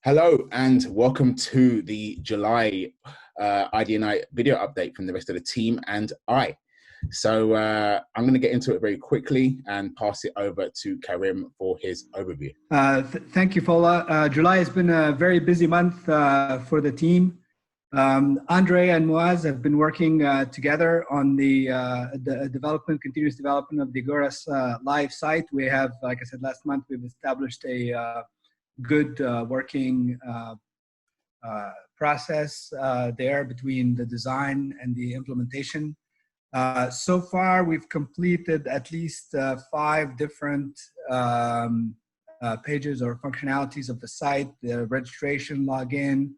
Hello and welcome to the July ID&I video update from the rest of the team and I. So I'm going to get into it very quickly and pass it over to Karim for his overview. Thank you, Fola. July has been a very busy month for the team. Andre and Muaz have been working together on the continuous development of the Agoras live site. We have, like I said last month, we've established a good working process there between the design and the implementation. So far, we've completed at least 5 different pages or functionalities of the site: the registration, login,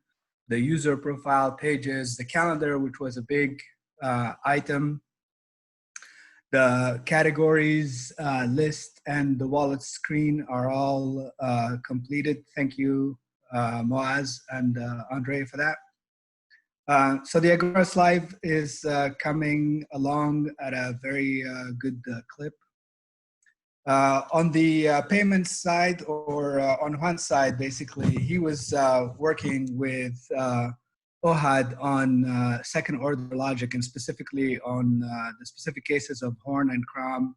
the user profile pages, the calendar, which was a big item, the categories list, and the wallet screen are all completed. Thank you, Moaz and Andre, for that. So the Agoras Live is coming along at a very good clip. On the payment side, or on Juan's side, basically, he was working with Ohad on second order logic, and specifically on the specific cases of horn and crom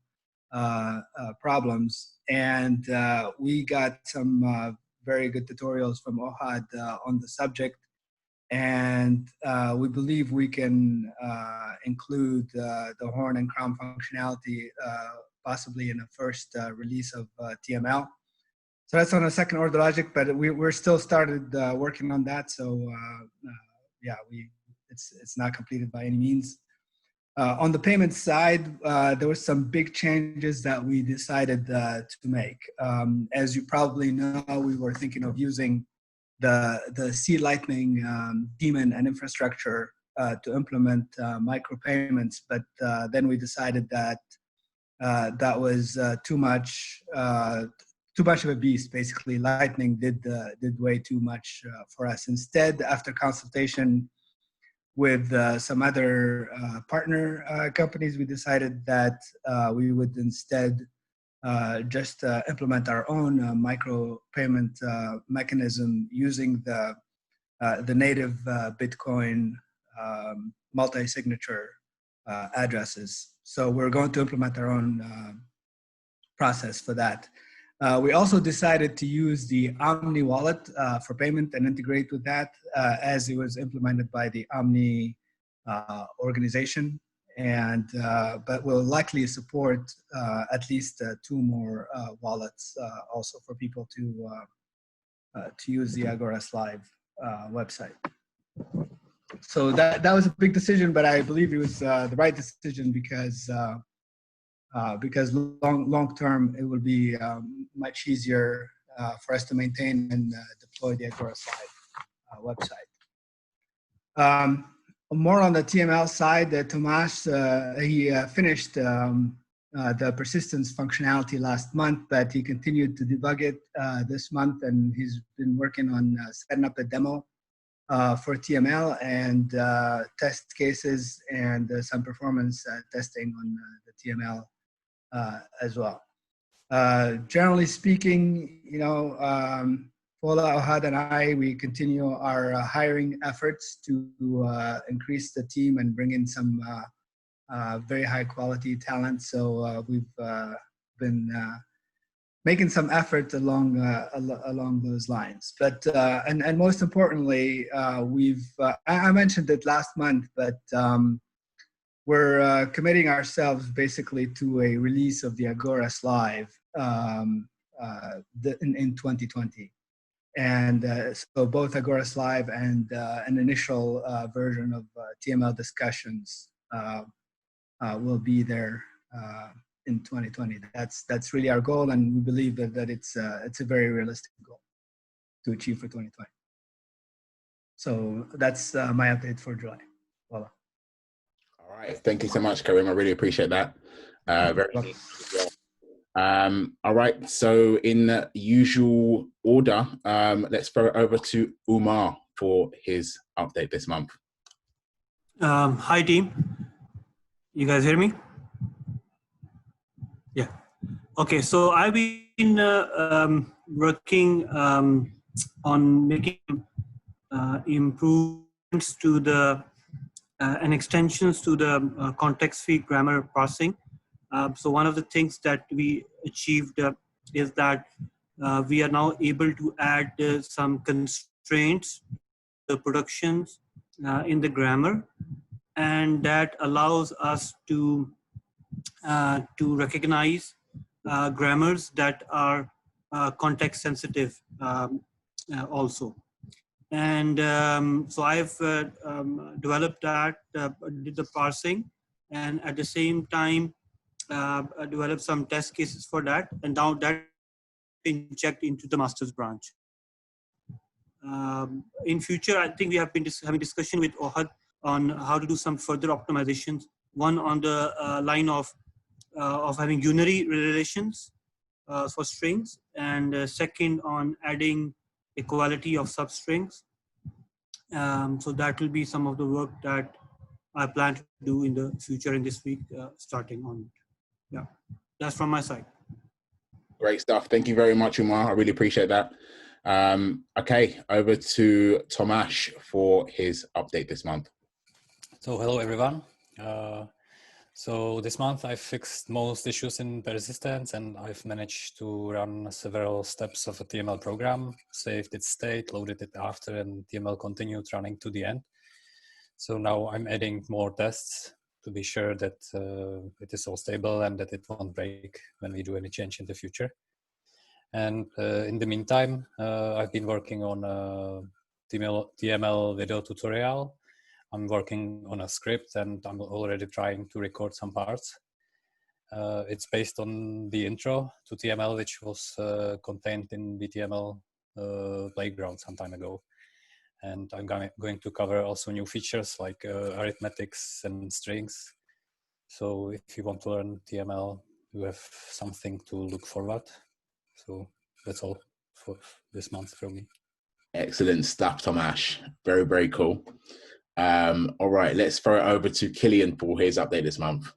problems. And we got some very good tutorials from Ohad on the subject. And we believe we can include the horn and crom functionality possibly in the first release of TML. So that's on a second order logic, but we're still started working on that. So yeah, it's not completed by any means. On the payment side, there were some big changes that we decided to make. As you probably know, we were thinking of using the C Lightning daemon and infrastructure to implement micropayments, but then we decided that that was too much of a beast. Basically, Lightning did way too much for us. Instead, after consultation with some other partner companies, we decided that we would instead just implement our own micro payment mechanism using the native Bitcoin multi-signature addresses. So we're going to implement our own process for that. We also decided to use the Omni wallet for payment and integrate with that as it was implemented by the Omni organization. And but we'll likely support at least 2 more wallets also for people to use the Agoras Live website. So that was a big decision, but I believe it was the right decision because long term it will be much easier for us to maintain and deploy the Agoras Live website. More on the TML side, Tomasz, he finished the persistence functionality last month, but he continued to debug it this month, and he's been working on setting up a demo for TML and test cases and some performance testing on the TML as well. Generally speaking, you know, Fola, Ohad, and I, we continue our hiring efforts to increase the team and bring in some very high quality talent. So we've been making some effort along those lines. But and most importantly, I mentioned it last month, but we're committing ourselves basically to a release of the Agoras Live in 2020. And so both Agoras Live and an initial version of TML discussions will be there in 2020. That's really our goal, and we believe that it's a very realistic goal to achieve for 2020. So that's my update for July. Voila. All right, thank you so much, Karim. I really appreciate that. Very neat as well. All right, so in usual order, let's throw it over to Umar for his update this month. Hi team, you guys hear me? Yeah. Okay, so I've been working on making improvements to the and extensions to the context-free grammar parsing. So one of the things that we achieved is that we are now able to add some constraints to the productions in the grammar, and that allows us to recognize grammars that are context sensitive also. And so I've developed that, did the parsing, and at the same time developed some test cases for that, and now that inject into the master's branch. In future, I think we have been having discussion with Ohad on how to do some further optimizations. One on the line of having unary relations for strings, and second on adding equality of substrings. So that will be some of the work that I plan to do in the future in this week, starting on. Yeah, that's from my side. Great stuff. Thank you very much, Umar. I really appreciate that. Okay, over to Tomasz for his update this month. So hello, everyone. So this month I fixed most issues in persistence, and I've managed to run several steps of a TML program, saved its state, loaded it after, and TML continued running to the end. So now I'm adding more tests to be sure that it is all stable and that it won't break when we do any change in the future. And in the meantime, I've been working on a TML video tutorial. I'm working on a script, and I'm already trying to record some parts. It's based on the intro to TML, which was contained in the TML playground some time ago. And I'm going to cover also new features like arithmetics and strings. So if you want to learn TML, you have something to look forward. So that's all for this month from me. Excellent stuff, Tomasz. Very, very cool. All right, let's throw it over to Killian for his update this month.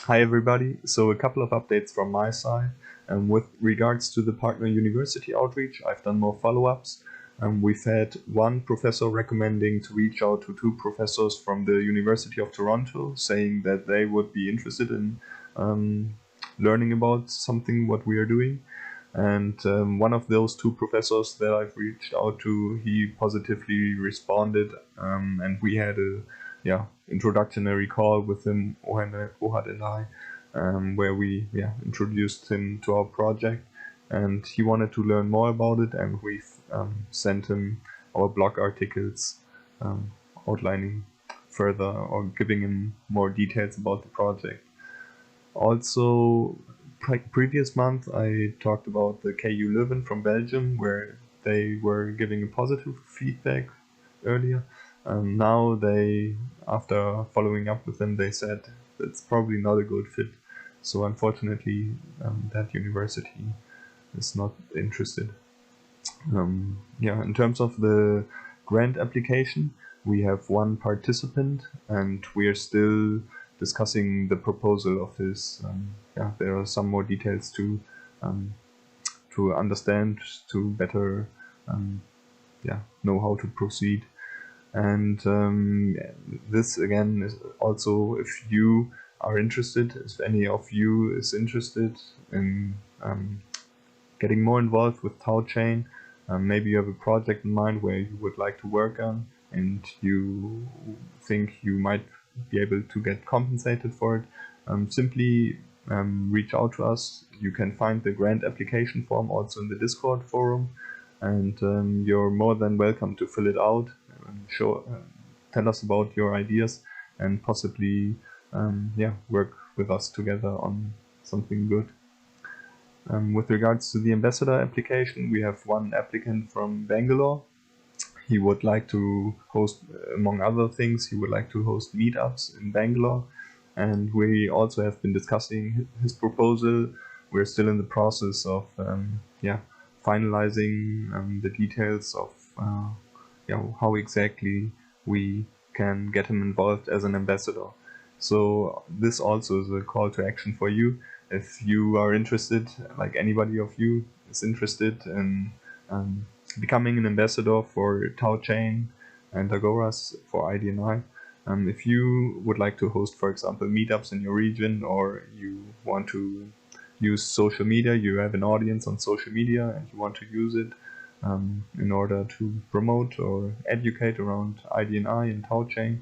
Hi everybody. So a couple of updates from my side. With regards to the partner university outreach, I've done more follow-ups. We've had one professor recommending to reach out to two professors from the University of Toronto, saying that they would be interested in learning about something what we are doing. And one of those two professors that I've reached out to, he positively responded, and we had a introductory call with him, Ohad and I, where we introduced him to our project, and he wanted to learn more about it, and we've sent him our blog articles outlining further or giving him more details about the project. Also, previous month I talked about the KU Leuven from Belgium, where they were giving a positive feedback earlier. Now they, after following up with them, they said it's probably not a good fit. So unfortunately, that university is not interested. In terms of the grant application, we have one participant, and we are still discussing the proposal of his. There are some more details to understand, to better know how to proceed. And this again is also, if you are interested, if any of you is interested in getting more involved with TauChain, maybe you have a project in mind where you would like to work on, and you think you might be able to get compensated for it, simply reach out to us. You can find the grant application form also in the Discord forum, and you're more than welcome to fill it out and tell us about your ideas, and possibly work with us together on something good. With regards to the ambassador application, we have one applicant from Bangalore. He would like to host, among other things, he would like to host meetups in Bangalore, and we also have been discussing his proposal. We're still in the process of finalizing the details of how exactly we can get him involved as an ambassador. So this also is a call to action for you. If you are interested, like anybody of you is interested in becoming an ambassador for taunet and Agoras for IDNI. If you would like to host, for example, meetups in your region, or you want to use social media, you have an audience on social media and you want to use it in order to promote or educate around IDNI and taunet,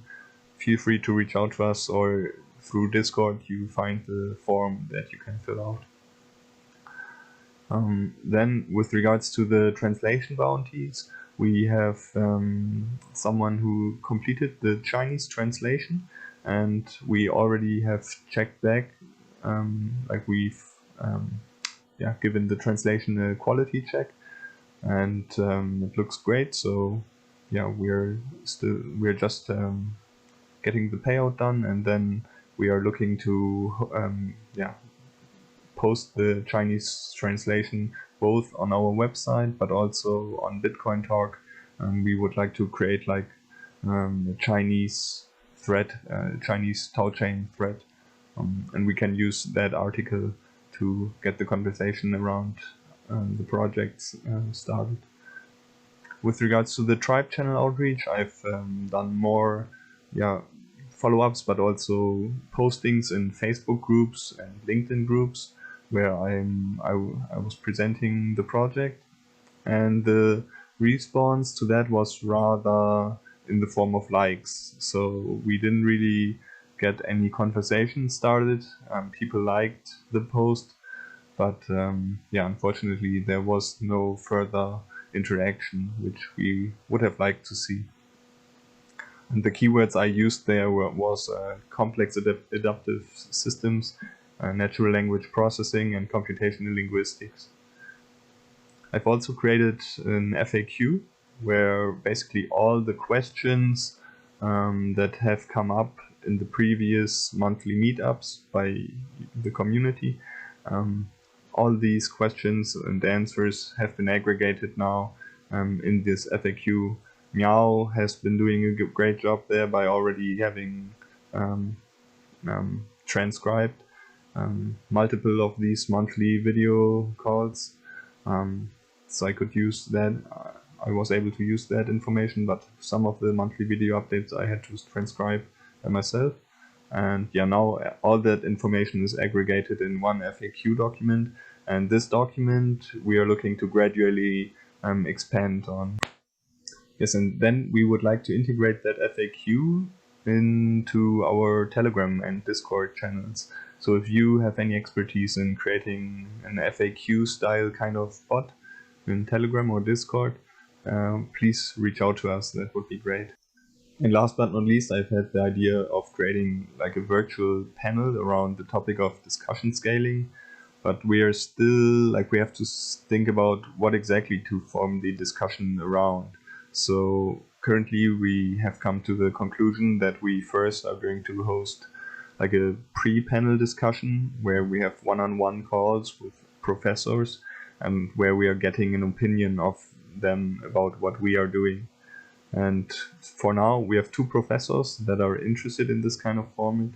feel free to reach out to us, or through Discord you find the form that you can fill out. Then with regards to the translation bounties, we have someone who completed the Chinese translation, and we already have checked back, like we've given the translation a quality check, and it looks great. So yeah, we're just getting the payout done, and then we are looking to post the Chinese translation both on our website but also on Bitcoin Talk. We would like to create like a Chinese thread, Chinese taunet thread, and we can use that article to get the conversation around the projects started. With regards to the tribe channel outreach, I've done more follow-ups, but also postings in Facebook groups and LinkedIn groups where I was presenting the project, and the response to that was rather in the form of likes. So we didn't really get any conversation started. People liked the post, but unfortunately there was no further interaction, which we would have liked to see. And the keywords I used there was complex adaptive systems, natural language processing, and computational linguistics. I've also created an FAQ where basically all the questions that have come up in the previous monthly meetups by the community, all these questions and answers have been aggregated now in this FAQ. Meow has been doing a great job there by already having transcribed multiple of these monthly video calls. So I could use that. I was able to use that information, but some of the monthly video updates I had to transcribe by myself. And now all that information is aggregated in one FAQ document, and this document we are looking to gradually expand on. Yes, and then we would like to integrate that FAQ into our Telegram and Discord channels. So if you have any expertise in creating an FAQ style kind of bot in Telegram or Discord, please reach out to us. That would be great. And last but not least, I've had the idea of creating like a virtual panel around the topic of discussion scaling, but we are still we have to think about what exactly to form the discussion around. So currently we have come to the conclusion that we first are going to host like a pre-panel discussion where we have one-on-one calls with professors and where we are getting an opinion of them about what we are doing. And for now, we have two professors that are interested in this kind of format.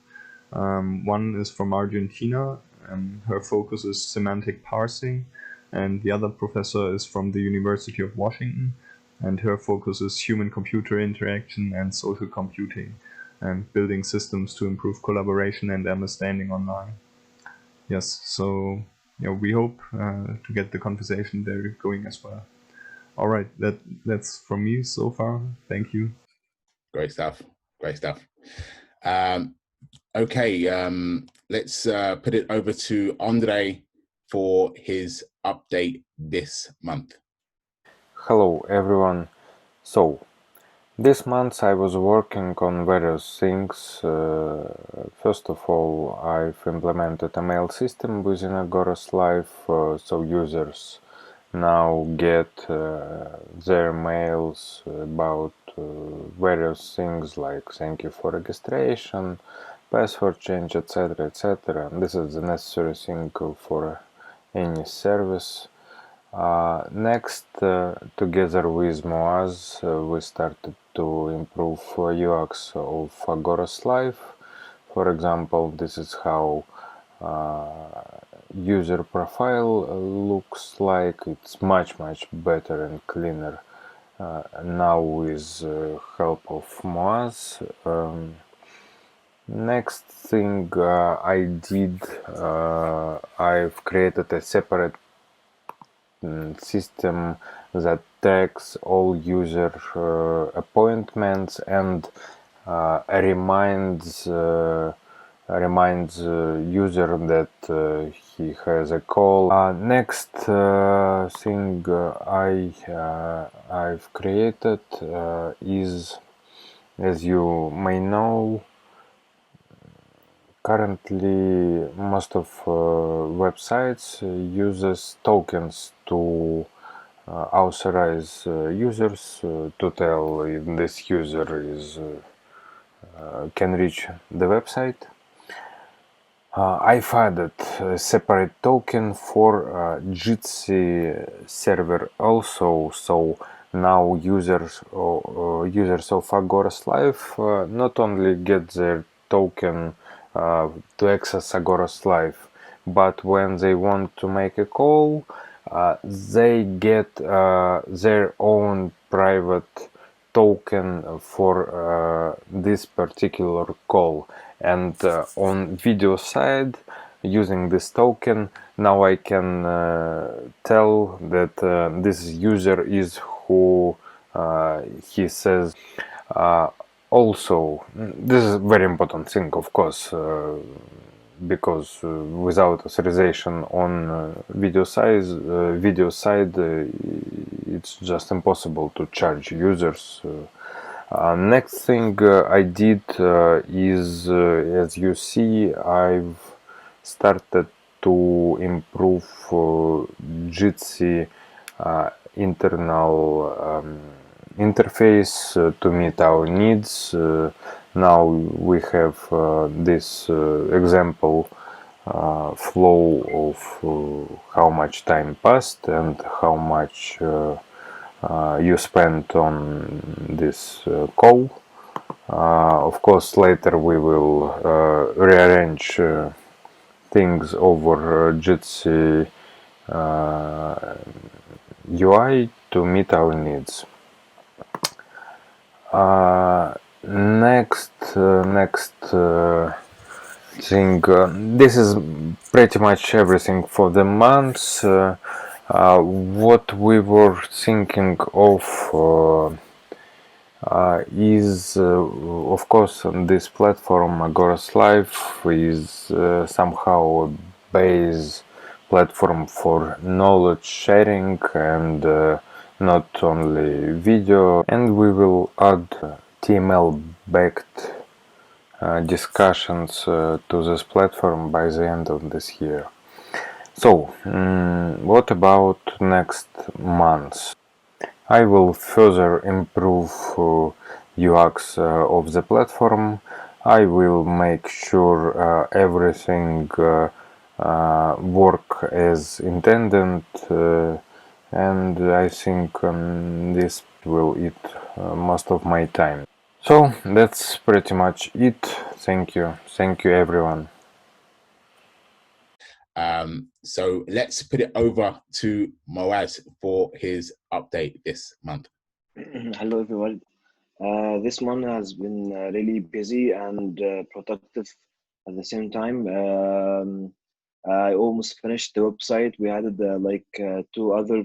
One is from Argentina, and her focus is semantic parsing, and the other professor is from the University of Washington, and her focus is human-computer interaction and social computing, and building systems to improve collaboration and understanding online. Yes, so we hope to get the conversation there going as well. All right, that's from me so far. Thank you. Great stuff. Great stuff. Okay, let's put it over to Andre for his update this month. Hello everyone. So this month I was working on various things. First of all, I've implemented a mail system within Agoras Live, so users now get their mails about various things like thank you for registration, password change, etc., etc. And this is the necessary thing for any service. Next, together with Moaz, we started to improve UX of Agoras Live. For example, this is how user profile looks like. It's much better and cleaner now with help of Moaz. Next thing I did, I've created a separate system that tags all user appointments and reminds user that he has a call. Next thing I've created is, as you may know, currently most of websites uses tokens to authorize users to tell if this user is can reach the website. I've added a separate token for Jitsi server also, so now users of Agoras Live not only get their token to access Agoras Live, but when they want to make a call, they get their own private token for this particular call. And on video side, using this token, now I can tell that this user is who he says. Also, this is a very important thing, of course, because without authorization on video side, it's just impossible to charge users. Next thing I did is, as you see, I've started to improve Jitsi internal interface to meet our needs. Now we have this example flow of how much time passed and how much you spent on this call. Of course, later we will rearrange things over Jitsi UI to meet our needs. Next thing, this is pretty much everything for the month. What we were thinking of is, of course, on this platform, Agoras Live is somehow a base platform for knowledge sharing and not only video. And we will add TML-backed discussions to this platform by the end of this year. So, what about next month? I will further improve UX of the platform. I will make sure everything work as intended, and I think this will eat most of my time. So that's pretty much it. Thank you everyone. So let's put it over to Moaz for his update this month. Hello everyone. This month has been really busy and productive at the same time. I almost finished the website. We added two other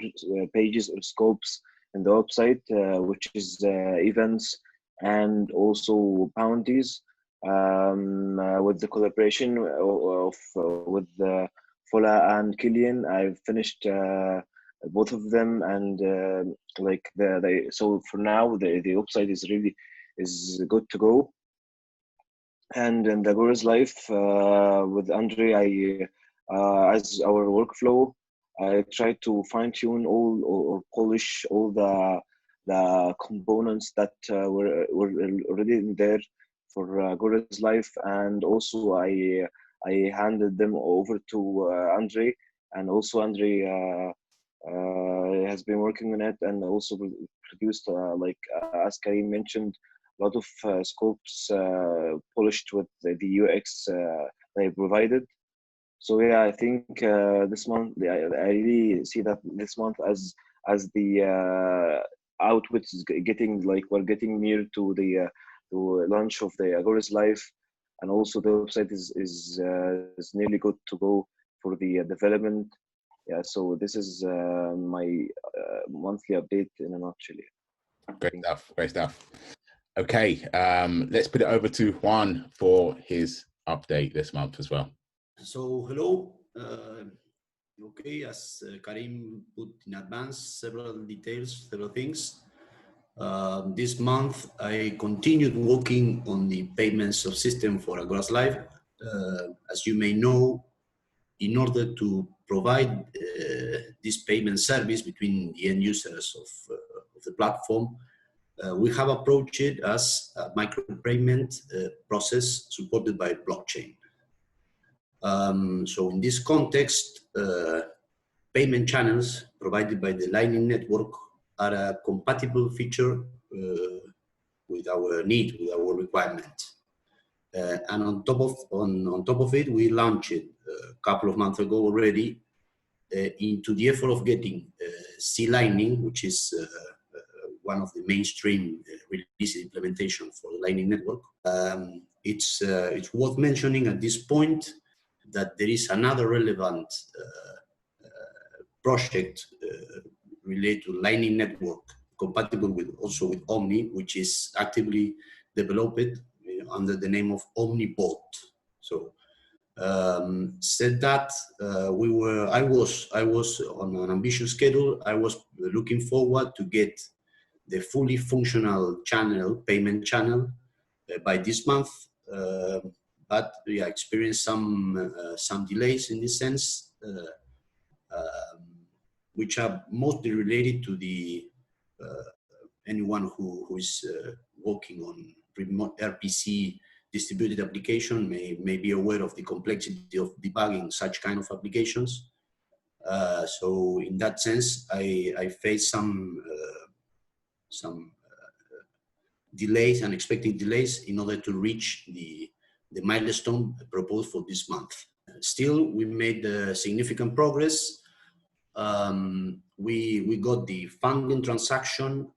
pages or scopes in the website, which is events and also bounties. With the collaboration with Fola and Killian, I've finished both of them, and so for now the website is good to go. And in the Agoras Life with Andre, as our workflow, I try to fine tune all or polish all the components that were already in there for Agoras Life, and also I handed them over to Andre, and also Andre has been working on it and also produced as Karim mentioned, a lot of scopes polished with the UX they provided. So yeah, I think this month I really see that this month as the output is getting, like, we're getting near to the to launch of the Agoras Live, and also the website is nearly good to go for the development. Yeah, so this is my monthly update in a nutshell. Great stuff. Great stuff. Okay, let's put it over to Juan for his update this month as well. So hello. Okay, as Karim put in advance several details, several things. This month, I continued working on the payment subsystem for Agoras Live. As you may know, in order to provide this payment service between the end users of the platform, we have approached it as a micropayment process supported by blockchain. So in this context, payment channels provided by the Lightning Network are a compatible feature with our need, with our requirement. And on top of it, we launched it a couple of months ago already into the effort of getting C-Lightning, which is one of the mainstream release implementation for the Lightning Network. It's worth mentioning at this point that there is another relevant project related to Lightning Network, compatible with also with Omni, which is actively developed under the name of OmniBot. So said that, I was on an ambitious schedule. I was looking forward to get the fully functional channel, payment channel, by this month. But we experienced some delays in this sense, which are mostly related to the anyone who is working on remote RPC distributed application may be aware of the complexity of debugging such kind of applications. So in that sense, I faced some delays, unexpected delays, in order to reach the milestone proposed for this month. Still, we made significant progress. We got the funding transaction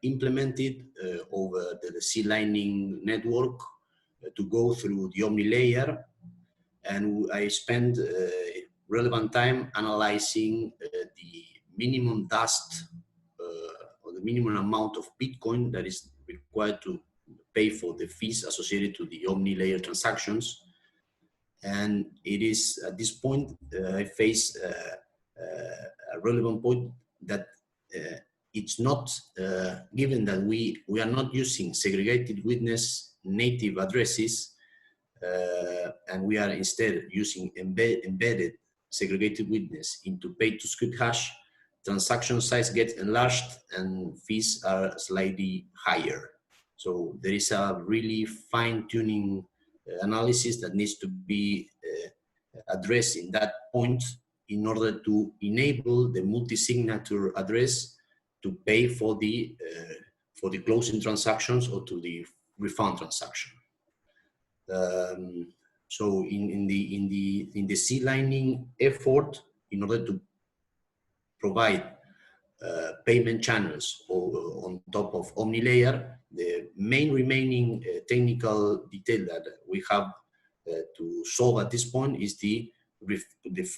implemented over the C-Lightning network to go through the Omni layer, and I spent relevant time analyzing the minimum dust or the minimum amount of Bitcoin that is required to pay for the fees associated to the Omni layer transactions. And it is at this point I face a relevant point that it's not given that we are not using segregated witness native addresses, and we are instead using embedded segregated witness into pay-to-script hash. Transaction size gets enlarged and fees are slightly higher. So there is a really fine-tuning analysis that needs to be addressed in that point in order to enable the multi-signature address to pay for the closing transactions or to the refund transaction. So in the C-Lightning effort, in order to provide payment channels on top of Omni layer, the main remaining technical detail that we have to solve at this point is the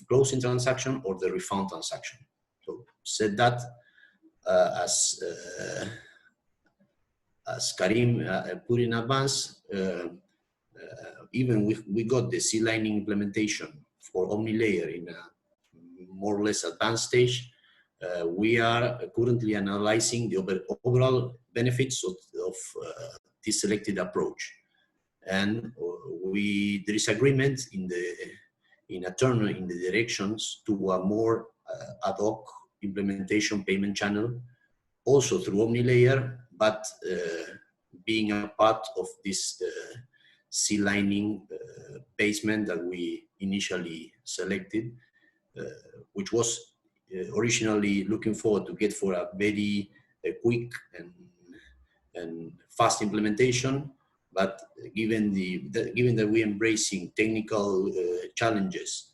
closing transaction or the refund transaction. So said that, as Karim put in advance, even we got the C-Lightning implementation for Omni layer in a more or less advanced stage. We are currently analyzing the overall benefits of this selected approach, and there is agreement in the directions to a more ad hoc implementation payment channel, also through Omni layer, but being a part of this C-Lightning basement that we initially selected, which was originally looking forward to get for a very quick and fast implementation, but given that we're embracing technical challenges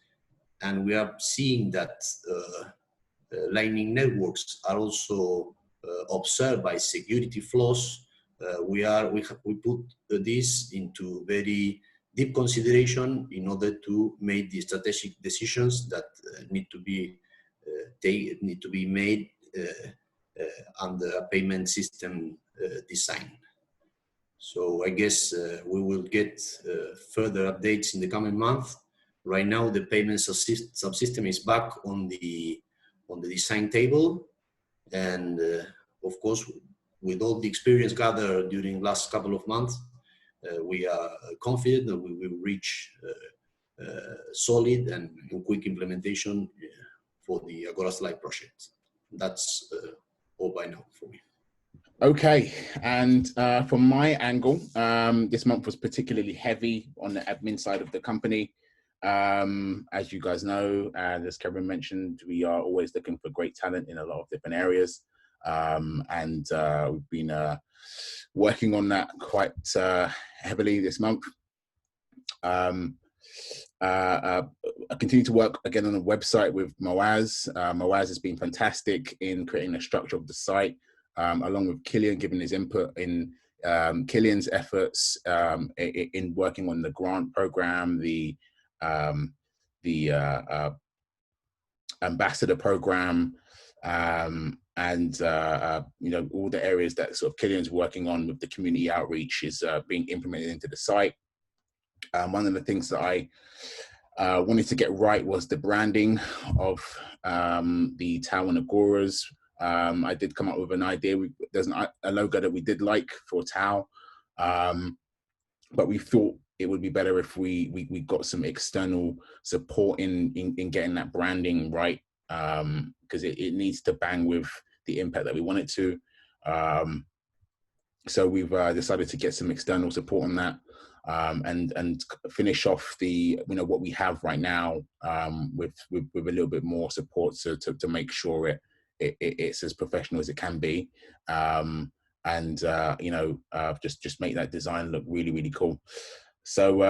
and we are seeing that Lightning networks are also observed by security flaws. We put this into very deep consideration in order to make the strategic decisions that need to be made under a payment system design. So I guess we will get further updates in the coming month. Right now, the payment subsystem is back on the design table, and of course, with all the experience gathered during the last couple of months, we are confident that we will reach solid and quick implementation for the Agoras Live project. That's all by now for me. Okay, and from my angle, this month was particularly heavy on the admin side of the company. As you guys know, and as Kevin mentioned, we are always looking for great talent in a lot of different areas. And we've been working on that quite heavily this month. I continue to work again on a website with Moaz. Moaz has been fantastic in creating the structure of the site, along with Killian giving his input in Killian's efforts in working on the grant program, the ambassador program, and you know, all the areas that sort of Killian's working on with the community outreach is being implemented into the site. One of the things that I wanted to get right was the branding of the Tau and Agoras. I did come up with an idea. There's a logo that we did like for Tau, but we thought it would be better if we got some external support in getting that branding right, because it needs to bang with the impact that we want it to. So we've decided to get some external support on that, and finish off the, you know, what we have right now with a little bit more support to make sure it's as professional as it can be, and you know, just make that design look really cool. So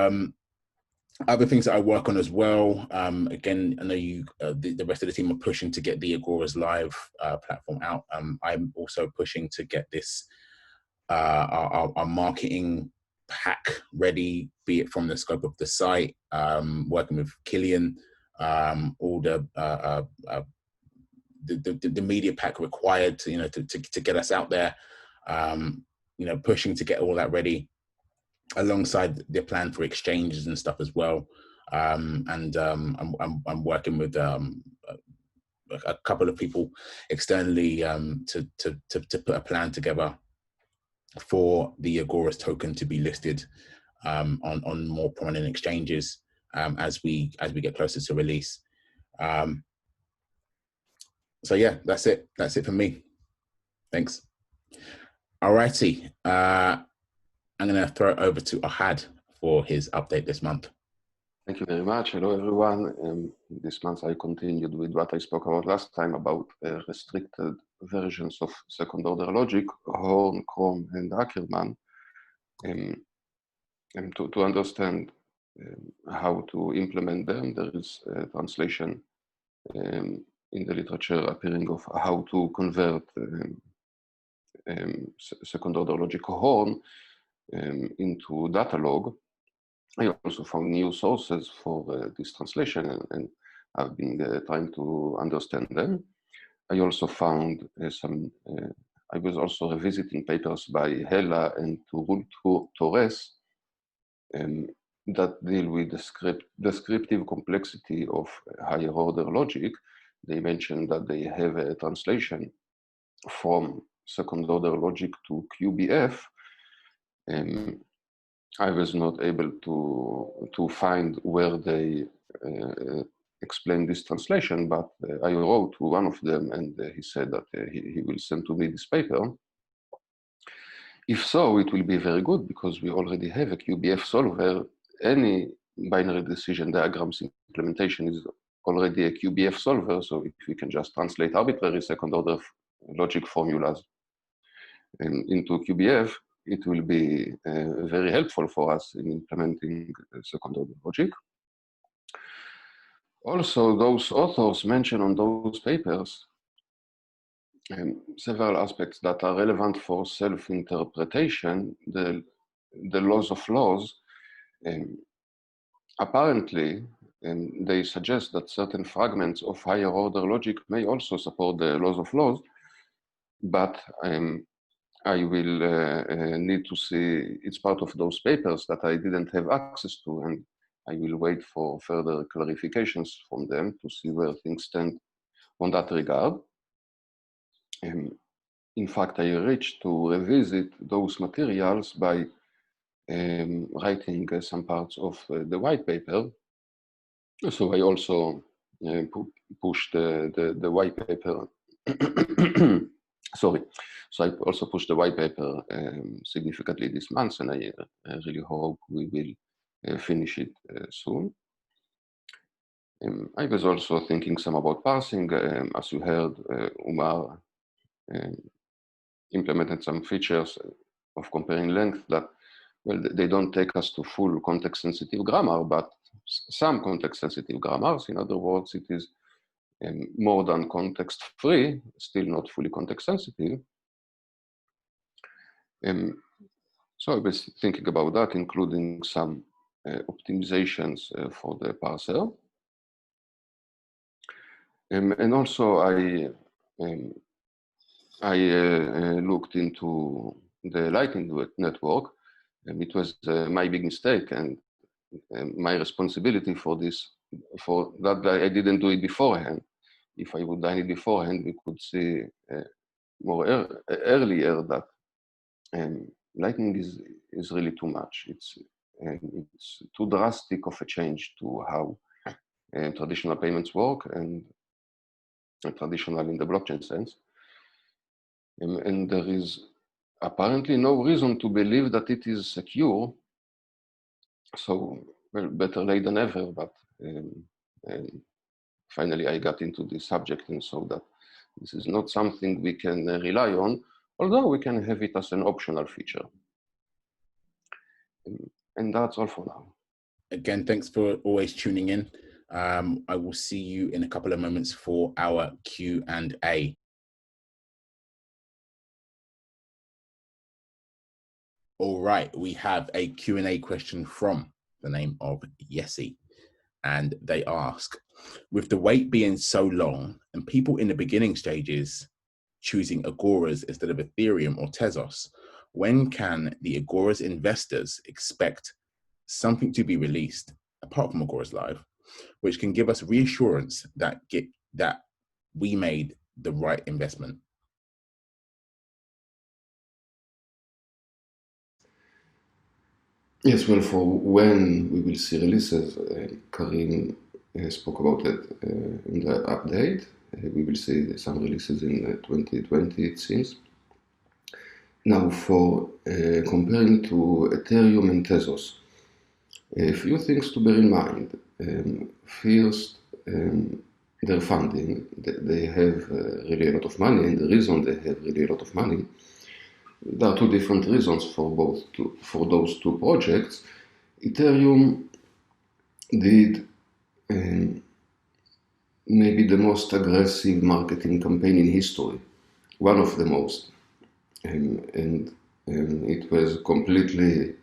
other things that I work on as well, again, I know you the rest of the team are pushing to get the Agoras Live platform out. I'm also pushing to get this our marketing pack ready, be it from the scope of the site, working with Killian, all the media pack required to, you know, to get us out there, you know, pushing to get all that ready alongside the plan for exchanges and stuff as well. And I'm working with a couple of people externally to put a plan together for the Agoras token to be listed on more prominent exchanges as we get closer to release. So yeah, that's it for me. Thanks. Alrighty, I'm going to throw it over to Ohad for his update this month. Thank you very much. Hello, everyone. This month I continued with what I spoke about last time about restricted versions of second-order logic, Horn, Chrome, and Ackermann, and to understand how to implement them. There is a translation in the literature appearing of how to convert second-order logic Horn into data log. I also found new sources for this translation, and I've been trying to understand them. I also found I was also revisiting papers by Hela and Torres that deal with the descriptive complexity of higher order logic. They mentioned that they have a translation from second order logic to QBF. I was not able to find where they explain this translation, but I wrote to one of them, and he said that he will send to me this paper. If so, it will be very good, because we already have a QBF solver. Any binary decision diagrams implementation is already a QBF solver, so if we can just translate arbitrary second order logic formulas into QBF, it will be very helpful for us in implementing second order logic. Also, those authors mention on those papers several aspects that are relevant for self-interpretation, the laws of laws. Apparently, they suggest that certain fragments of higher order logic may also support the laws of laws, but I will need to see, it's part of those papers that I didn't have access to, and I will wait for further clarifications from them to see where things stand on that regard. In fact, I reached to revisit those materials by writing some parts of the white paper. So I also pushed the white paper. Sorry. So I also pushed the white paper significantly this month, and I really hope we will finish it soon. I was also thinking some about parsing. As you heard, Umar implemented some features of comparing length that, well, they don't take us to full context-sensitive grammar, but some context-sensitive grammars. In other words, it is more than context-free, still not fully context-sensitive. So I was thinking about that, including some optimizations for the parser. And also I looked into the Lightning Network. It was my big mistake and my responsibility for this, for that I didn't do it beforehand. If I would done it beforehand, we could see more earlier that Lightning is really too much. It's too drastic of a change to how traditional payments work and traditional in the blockchain sense. And there is apparently no reason to believe that it is secure. So, well, better late than ever, but finally I got into this subject and saw that this is not something we can rely on, although we can have it as an optional feature. And that's all for now. Again, thanks for always tuning in. I will see you in a couple of moments for our Q&A. All right, we have a Q&A question from the name of Yessi, and they ask, with the wait being so long and people in the beginning stages choosing Agoras instead of Ethereum or Tezos, when can the Agoras investors expect something to be released, apart from Agoras Live, which can give us reassurance that we made the right investment? Yes, well, for when we will see releases, Karim spoke about it in the update. We will see some releases in 2020, it seems. Now, for comparing to Ethereum and Tezos, a few things to bear in mind. First, their funding. They have really a lot of money, and the reason they have really a lot of money, there are two different reasons for those two projects. Ethereum did maybe the most aggressive marketing campaign in history, one of the most, and it was completely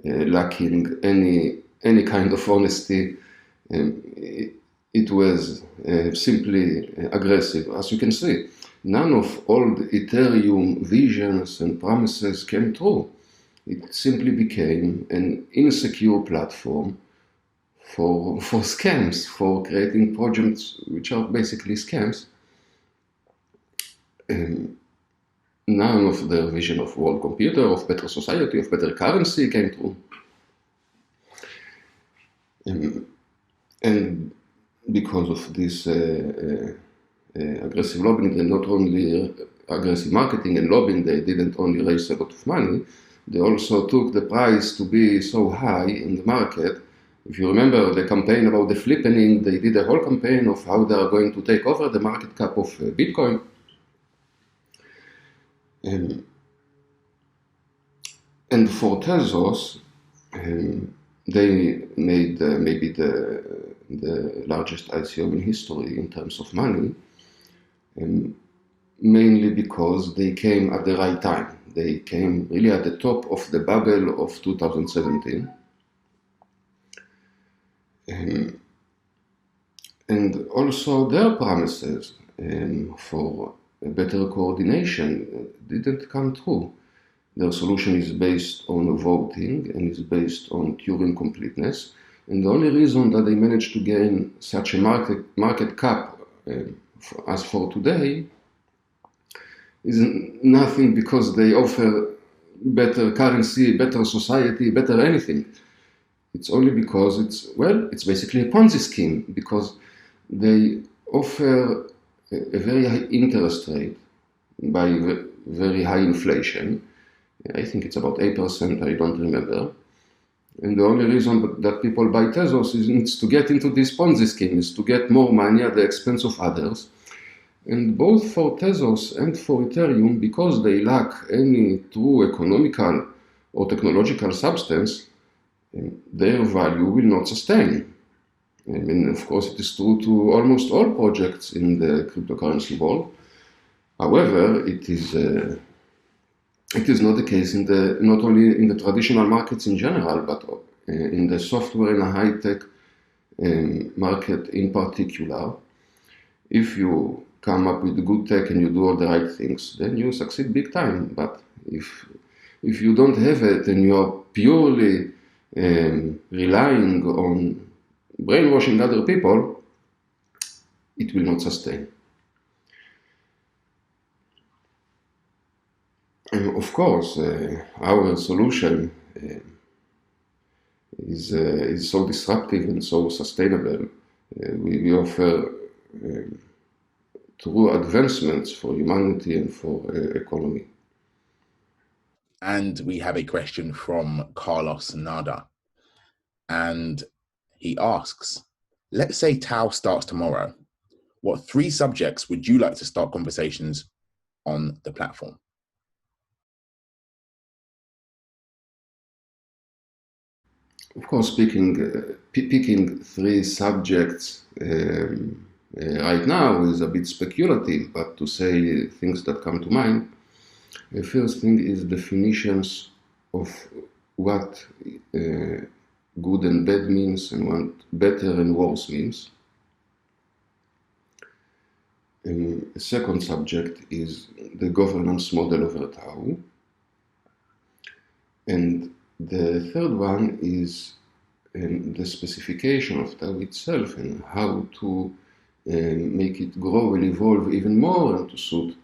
lacking any kind of honesty. It was simply aggressive, as you can see. None of all the Ethereum visions and promises came true. It simply became an insecure platform for scams, for creating projects which are basically scams. None of their vision of world computer, of better society, of better currency came true. And because of this aggressive lobbying, and not only aggressive marketing and lobbying, they didn't only raise a lot of money, they also took the price to be so high in the market. If you remember the campaign about the flippening, they did a whole campaign of how they are going to take over the market cap of Bitcoin. And for Tezos, they made maybe the the largest ICO in history in terms of money, mainly because they came at the right time. They came really at the top of the bubble of 2017. And also their promises for better coordination didn't come true. Their solution is based on voting and is based on Turing completeness. And the only reason that they managed to gain such a market cap as for today is nothing because they offer better currency, better society, better anything. It's only because it's basically a Ponzi scheme, because they offer a very high interest rate by very high inflation. I think it's about 8%, I don't remember. And the only reason that people buy Tezos is to get into this Ponzi scheme, is to get more money at the expense of others. And both for Tezos and for Ethereum, because they lack any true economical or technological substance, their value will not sustain. I mean, of course, it is true to almost all projects in the cryptocurrency world. However, it is not the case not only in the traditional markets in general, but in the software and high-tech market in particular. If you come up with good tech and you do all the right things, then you succeed big time. But if you don't have it and you are purely relying on brainwashing other people, it will not sustain. And of course, our solution is so disruptive and so sustainable. We offer true advancements for humanity and for economy. And we have a question from Carlos Nada. And he asks, let's say Tau starts tomorrow. What 3 subjects would you like to start conversations on the platform? Of course, picking 3 subjects right now is a bit speculative, but to say things that come to mind, the first thing is definitions of what good and bad means and what better and worse means. The second subject is the governance model over Tau. And the third one is the specification of Tau itself and how to make it grow and evolve even more and to suit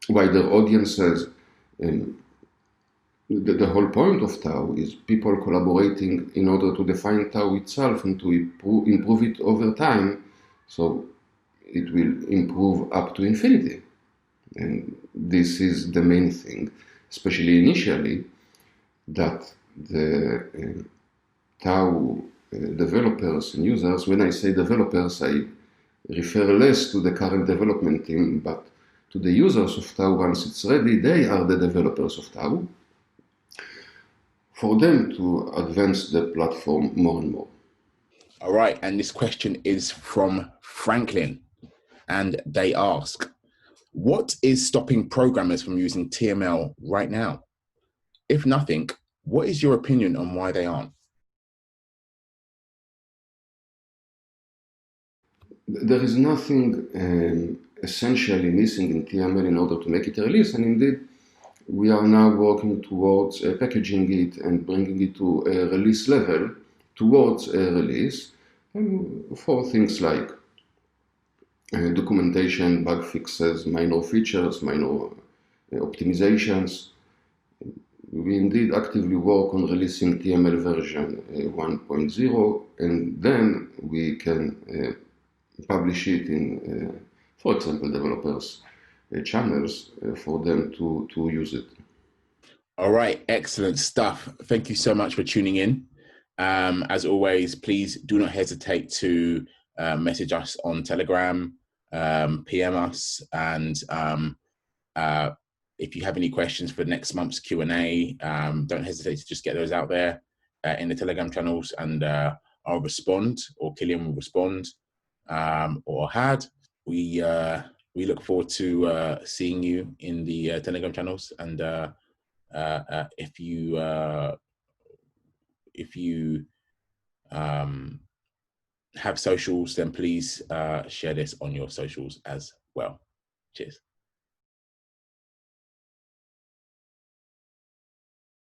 wider audiences. The whole point of Tau is people collaborating in order to define Tau itself and to improve it over time, so it will improve up to infinity. And this is the main thing, especially initially, that the Tau developers and users, when I say developers, I refer less to the current development team, but to the users of Tau. Once it's ready, they are the developers of Tau, for them to advance the platform more and more. All right, and this question is from Franklin, and they ask, what is stopping programmers from using TML right now? If nothing, what is your opinion on why they aren't? There is nothing essentially missing in TML in order to make it a release, and indeed, we are now working towards packaging it and bringing it to a release level towards a release for things like documentation, bug fixes, minor features, minor optimizations. We indeed actively work on releasing TML version 1.0, and then we can publish it in, for example, developers' channels for them to use it. All right, excellent stuff. Thank you so much for tuning in. As always, please do not hesitate to message us on Telegram, PM us, and if you have any questions for next month's Q&A, don't hesitate to just get those out there in the Telegram channels, and I'll respond, or Killian will respond, or Had. We look forward to seeing you in the Telegram channels, and if you have socials, then please share this on your socials as well. Cheers.